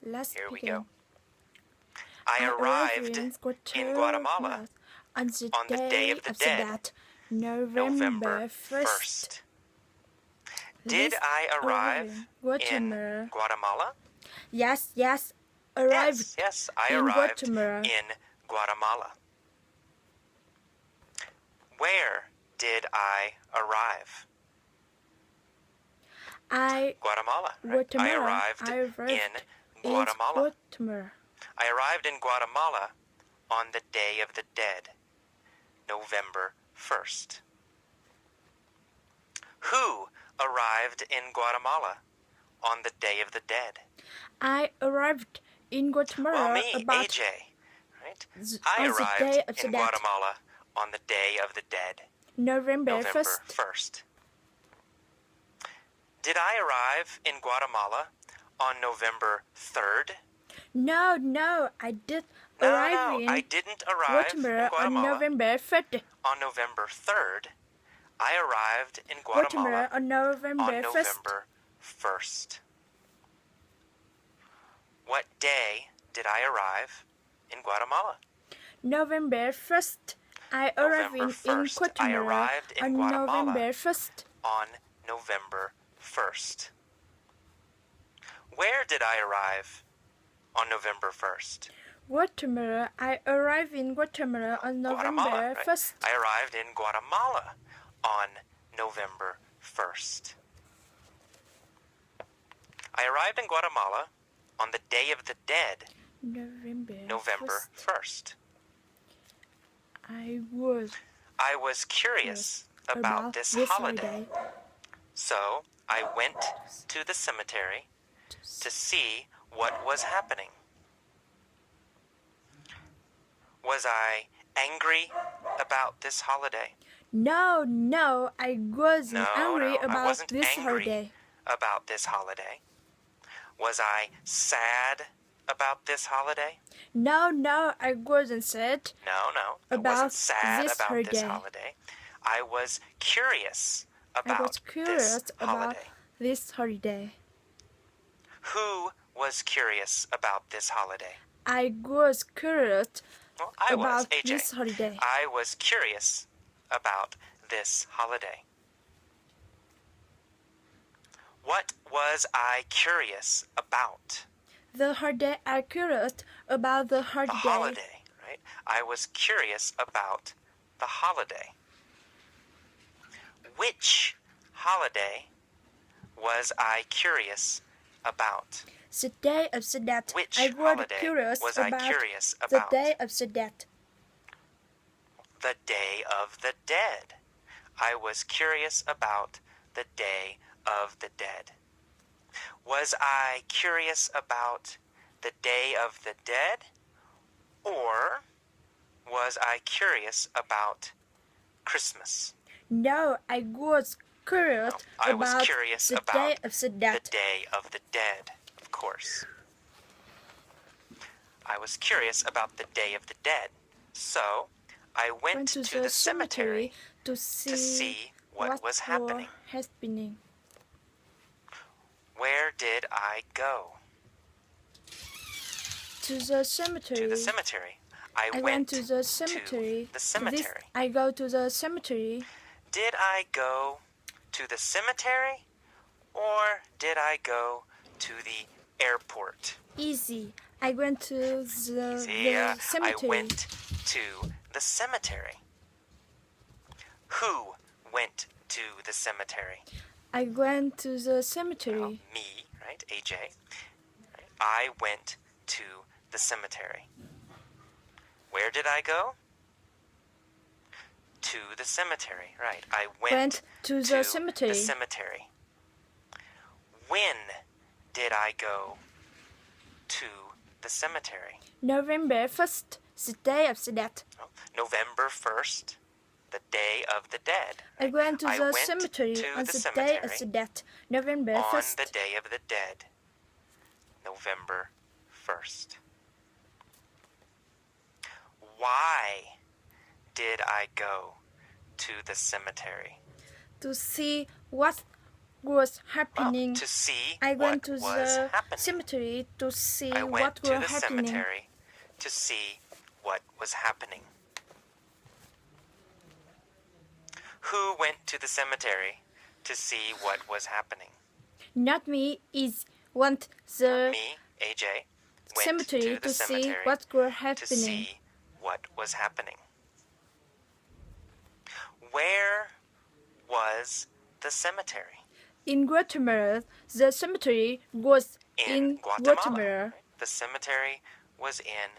Let's Here we begin. go. I arrived in Guatemala on the on the Day of the Dead, November 1st. Did I arrive in Guatemala? Guatemala? Yes, arrived Yes, I in arrived Guatemala. in Guatemala. Where did I arrive? Guatemala. Right? I arrived in Guatemala. I arrived in Guatemala on the Day of the Dead, November 1st. Who arrived in Guatemala on the Day of the Dead? I arrived in Guatemala Well, me, about AJ, right? on I the arrived day of in the Guatemala on the Day of the Dead, November November 1st. 1st. Did I arrive in Guatemala on November 3rd? No, I did No, arrive in I didn't arrive in Guatemala on Guatemala November 3rd. on November 3rd. I arrived in Guatemala on November 1st. November 1st. What day did I arrive in Guatemala? November 1st. I arrived in November 1st. I Guatemala arrived in on Guatemala November 1st. on November 1st. Where did I arrive on November 1st? Guatemala. I arrived in Guatemala on November Guatemala, right? 1st. I arrived in Guatemala on November 1st. I arrived in Guatemala on the Day of the Dead, November 1st. I was curious about this holiday. So I went to the cemetery to see what was happening. Was I angry about this holiday? No, I wasn't angry I about wasn't this angry holiday. about this holiday. Was I sad about this holiday? No, I wasn't sad. No, I About wasn't sad this about holiday. this holiday. I was curious about I was curious this about holiday. this holiday. Who was curious about this holiday? I was curious Well, I was, about AJ. this holiday. I was curious about this holiday. What was I curious about? The holiday. I curious about the holiday. The holiday, right? I was curious about the holiday. Which holiday was I curious about? The day of the dead. Which I was holiday curious was about I curious the about? day of the dead. The Day of the Dead. I was curious about the Day of the Dead. Was I curious about the Day of the Dead? Or was I curious about Christmas? No, I was curious No, I about was curious the about day of the dead. The Day of the Dead, of course. I was curious about the Day of the Dead. So, I went to the cemetery to to see what was happening. Where did I go? To the cemetery. To the cemetery. I went to the cemetery. To the cemetery. I go to the cemetery. Did I go to the cemetery or did I go to the airport? Easy. I went to the cemetery. I went to the cemetery. Who went to the cemetery? I went to the cemetery. Well, me, right? AJ. I went to the cemetery. Where did I go? To the cemetery, right. I went to the cemetery. The cemetery. When did I go to the cemetery? November 1st, the day of the dead. Oh, November 1st, the Day of the Dead. I went to the went cemetery to on the the cemetery day of the dead. November 1st. On the Day of the Dead. November 1st. Why did I go to the cemetery? To see what was Well, happening? to see I what went to was the happening. cemetery to see I went what to was the happening. cemetery to see what was happening. Who went to the cemetery to see what was happening? Not me. Is went the Me, AJ, went cemetery to the to see cemetery what was to happening. see what was happening. Where was the cemetery? In Guatemala, the cemetery was in Guatemala. The cemetery was in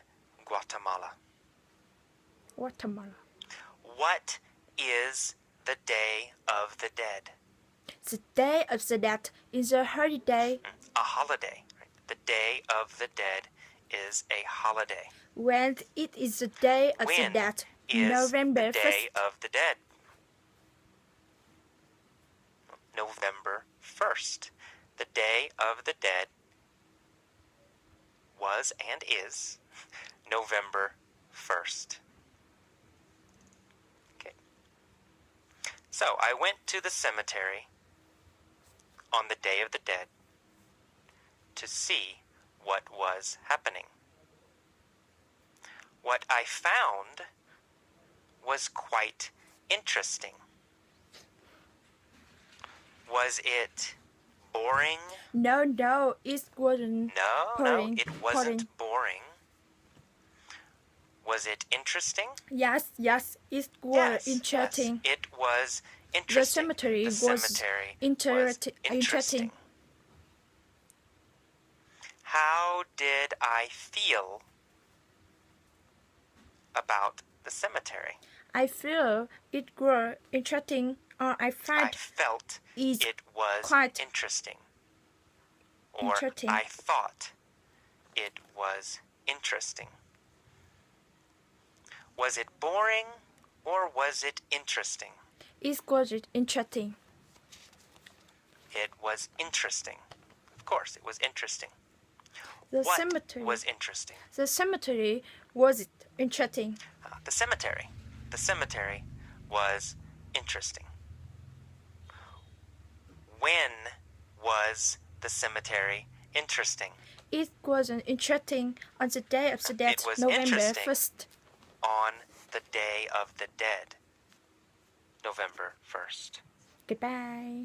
Guatemala. Guatemala. What is the Day of the Dead? The Day of the Dead is a holiday. A holiday. The Day of the Dead is a holiday. When it is the Day of the When Dead, is November the Day 1st. of the Dead? November 1st. The Day of the Dead was and is November 1st. Okay. So I went to the cemetery on the Day of the Dead to see what was happening. What I found was quite interesting. Was it boring? No, it wasn't boring. It wasn't boring. Was it interesting? Yes, it was interesting. Yes, it was interesting. The cemetery was interesting. How did I feel about the cemetery? I feel it was interesting, or I felt it was quite interesting. Or interesting. I thought it was interesting. Was it boring or was it interesting? It was interesting. It was interesting. Of course, it was interesting. What was interesting? The cemetery was interesting. The cemetery. The cemetery was interesting. When was the cemetery interesting? It was interesting on the Day of the Dead, November 1st. On the Day of the Dead, November 1st. Goodbye.